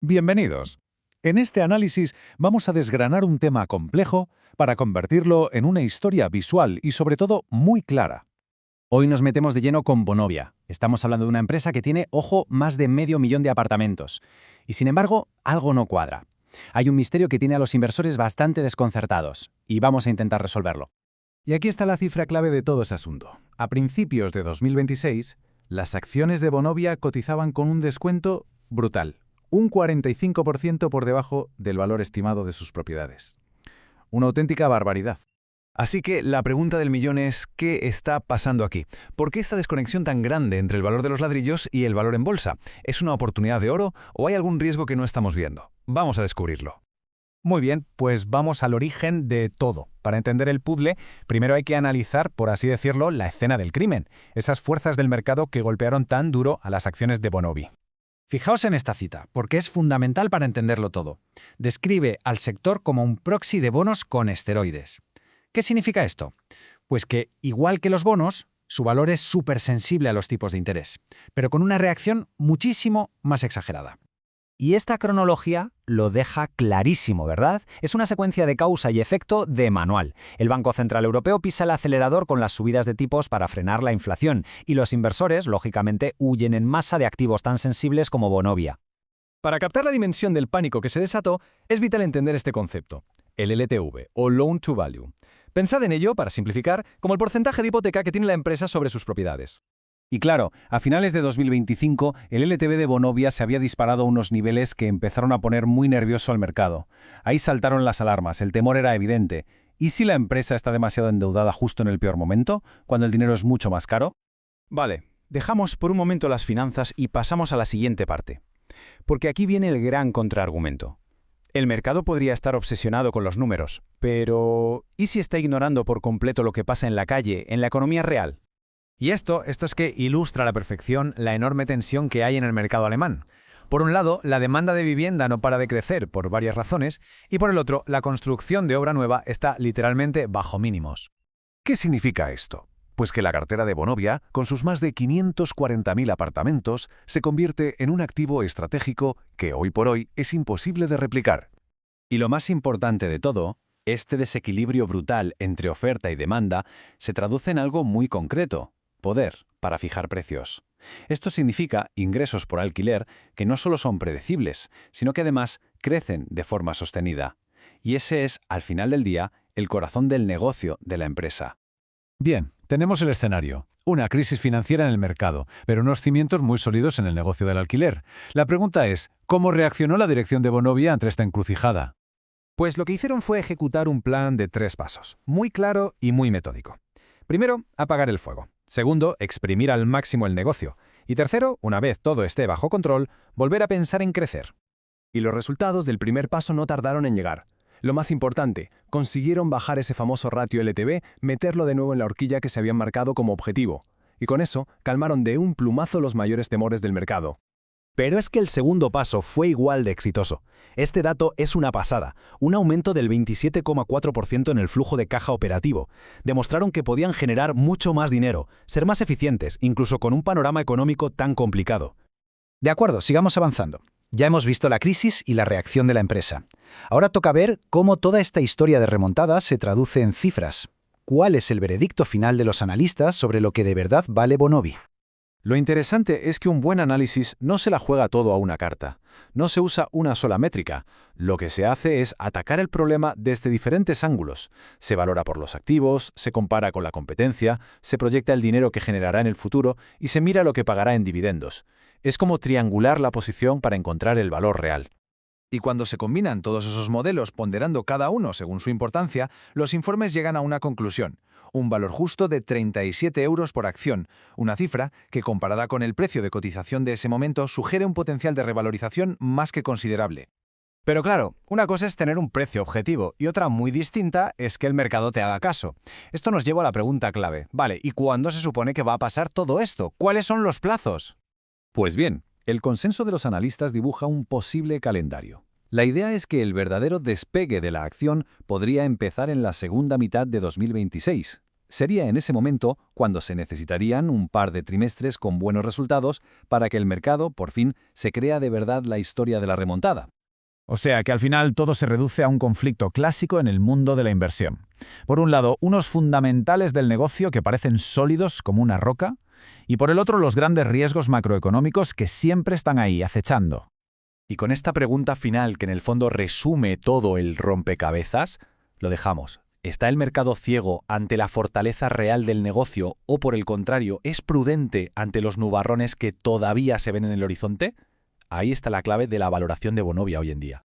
Bienvenidos. En este análisis vamos a desgranar un tema complejo para convertirlo en una historia visual y sobre todo muy clara. Hoy nos metemos de lleno con Vonovia. Estamos hablando de una empresa que tiene, ojo, más de 500.000 de apartamentos. Y sin embargo, algo no cuadra. Hay un misterio que tiene a los inversores bastante desconcertados, y vamos a intentar resolverlo. Y aquí está la cifra clave de todo ese asunto. A principios de 2026, las acciones de Vonovia cotizaban con un descuento brutal, un 45% por debajo del valor estimado de sus propiedades. Una auténtica barbaridad. Así que la pregunta del millón es, ¿qué está pasando aquí? ¿Por qué esta desconexión tan grande entre el valor de los ladrillos y el valor en bolsa? ¿Es una oportunidad de oro o hay algún riesgo que no estamos viendo? Vamos a descubrirlo. Muy bien, pues vamos al origen de todo. Para entender el puzzle, primero hay que analizar, por así decirlo, la escena del crimen, esas fuerzas del mercado que golpearon tan duro a las acciones de Vonovia. Fijaos en esta cita, porque es fundamental para entenderlo todo. Describe al sector como un proxy de bonos con esteroides. ¿Qué significa esto? Pues que, igual que los bonos, su valor es súper sensible a los tipos de interés, pero con una reacción muchísimo más exagerada. Y esta cronología lo deja clarísimo, ¿verdad? Es una secuencia de causa y efecto de manual. El Banco Central Europeo pisa el acelerador con las subidas de tipos para frenar la inflación, y los inversores, lógicamente, huyen en masa de activos tan sensibles como Vonovia. Para captar la dimensión del pánico que se desató, es vital entender este concepto, el LTV, o Loan to Value. Pensad en ello, para simplificar, como el porcentaje de hipoteca que tiene la empresa sobre sus propiedades. Y claro, a finales de 2025, el LTV de Vonovia se había disparado a unos niveles que empezaron a poner muy nervioso al mercado. Ahí saltaron las alarmas, el temor era evidente. ¿Y si la empresa está demasiado endeudada justo en el peor momento, cuando el dinero es mucho más caro? Vale, dejamos por un momento las finanzas y pasamos a la siguiente parte. Porque aquí viene el gran contraargumento. El mercado podría estar obsesionado con los números, pero ¿y si está ignorando por completo lo que pasa en la calle, en la economía real? Y esto es que ilustra a la perfección la enorme tensión que hay en el mercado alemán. Por un lado, la demanda de vivienda no para de crecer por varias razones, y por el otro, la construcción de obra nueva está literalmente bajo mínimos. ¿Qué significa esto? Pues que la cartera de Vonovia, con sus más de 540.000 apartamentos, se convierte en un activo estratégico que hoy por hoy es imposible de replicar. Y lo más importante de todo, este desequilibrio brutal entre oferta y demanda se traduce en algo muy concreto: poder para fijar precios. Esto significa ingresos por alquiler que no solo son predecibles, sino que además crecen de forma sostenida. Y ese es, al final del día, el corazón del negocio de la empresa. Bien, tenemos el escenario. Una crisis financiera en el mercado, pero unos cimientos muy sólidos en el negocio del alquiler. La pregunta es, ¿cómo reaccionó la dirección de Vonovia ante esta encrucijada? Pues lo que hicieron fue ejecutar un plan de 3 pasos, muy claro y muy metódico. Primero, apagar el fuego. Segundo, exprimir al máximo el negocio. Y tercero, una vez todo esté bajo control, volver a pensar en crecer. Y los resultados del primer paso no tardaron en llegar. Lo más importante, consiguieron bajar ese famoso ratio LTV, meterlo de nuevo en la horquilla que se habían marcado como objetivo. Y con eso, calmaron de un plumazo los mayores temores del mercado. Pero es que el segundo paso fue igual de exitoso. Este dato es una pasada, un aumento del 27,4% en el flujo de caja operativo. Demostraron que podían generar mucho más dinero, ser más eficientes, incluso con un panorama económico tan complicado. De acuerdo, sigamos avanzando. Ya hemos visto la crisis y la reacción de la empresa. Ahora toca ver cómo toda esta historia de remontada se traduce en cifras. ¿Cuál es el veredicto final de los analistas sobre lo que de verdad vale Vonovia? Lo interesante es que un buen análisis no se la juega todo a una carta. No se usa una sola métrica. Lo que se hace es atacar el problema desde diferentes ángulos. Se valora por los activos, se compara con la competencia, se proyecta el dinero que generará en el futuro y se mira lo que pagará en dividendos. Es como triangular la posición para encontrar el valor real. Y cuando se combinan todos esos modelos ponderando cada uno según su importancia, los informes llegan a una conclusión: un valor justo de 37 euros por acción, una cifra que, comparada con el precio de cotización de ese momento, sugiere un potencial de revalorización más que considerable. Pero claro, una cosa es tener un precio objetivo y otra muy distinta es que el mercado te haga caso. Esto nos lleva a la pregunta clave. Vale, ¿y cuándo se supone que va a pasar todo esto? ¿Cuáles son los plazos? Pues bien, el consenso de los analistas dibuja un posible calendario. La idea es que el verdadero despegue de la acción podría empezar en la segunda mitad de 2026. Sería en ese momento cuando se necesitarían un par de trimestres con buenos resultados para que el mercado, por fin, se crea de verdad la historia de la remontada. O sea que al final todo se reduce a un conflicto clásico en el mundo de la inversión. Por un lado, unos fundamentales del negocio que parecen sólidos como una roca, y por el otro los grandes riesgos macroeconómicos que siempre están ahí, acechando. Y con esta pregunta final que en el fondo resume todo el rompecabezas, lo dejamos. ¿Está el mercado ciego ante la fortaleza real del negocio o, por el contrario, es prudente ante los nubarrones que todavía se ven en el horizonte? Ahí está la clave de la valoración de Vonovia hoy en día.